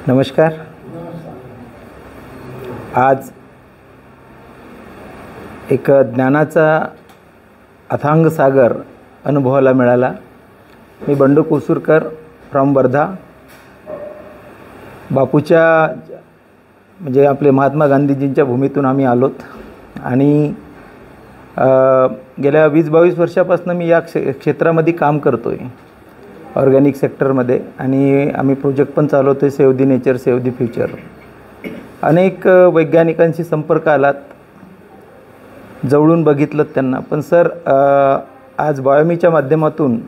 नमस्कार. आज एक ज्ञानाचा अथांग सागर अनुभवाला मिळाला. मी बंडू कोसुरकर फ्रॉम वर्धा. बापूच्या म्हणजे आपले महात्मा गांधीजींच्या भूमीतून आम्ही आलोत आणि गेल्या 20-22 वर्षापासून मी या क्षेत्रामध्ये काम करतो आहे, ऑर्गॅनिक सेक्टरमध्ये. आणि आम्ही प्रोजेक्ट पण चालवतो आहे, सेव्ह दी नेचर सेव्ह दी फ्युचर. अनेक वैज्ञानिकांशी संपर्क आलात, जवळून बघितलं त्यांना. पण सर, आज बायोमीच्या माध्यमातून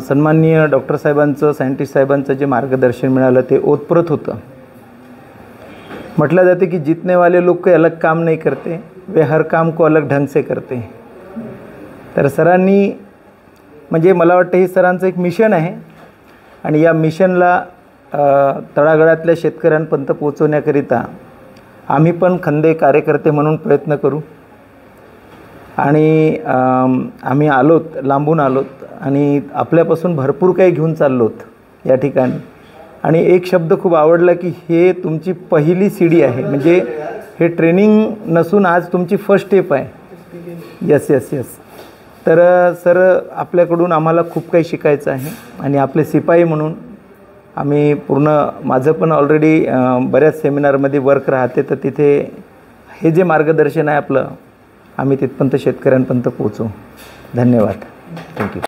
सन्माननीय डॉक्टर साहेबांचं, सायंटिस्ट साहेबांचं जे मार्गदर्शन मिळालं ते ओतप्रत होतं. म्हटलं जाते की जीतने वाले लोग कोई अलग काम नहीं करते, वे हर काम को अलग ढंग से करते. तर सरांनी म्हणजे मला वाटतं हे सरांचं एक मिशन आहे आणि या मिशनला तळागाळातल्या शेतकऱ्यांपर्यंत पोहोचवण्याकरिता आम्ही पण खंदे कार्यकर्ते म्हणून प्रयत्न करू. आणि आम्ही आलोत, लांबून आलोत आणि आपल्यापासून भरपूर काही घेऊन चाललोत या ठिकाणी. आणि एक शब्द खूप आवडला की हे तुमची पहिली सीडी आहे, म्हणजे हे ट्रेनिंग नसून आज तुमची फर्स्ट स्टेप आहे. Yes yes yes. तर सर, आपल्याकडून आम्हाला खूप काही शिकायचं आहे आणि आपले शिपाई म्हणून आम्ही पूर्ण, माझं पण ऑलरेडी बऱ्याच सेमिनारमध्ये वर्क राहते, तर तिथे हे जे मार्गदर्शन आहे आपलं, आम्ही तिथपर्यंत शेतकऱ्यांपर्यंत पोहोचू. धन्यवाद. थँक्यू.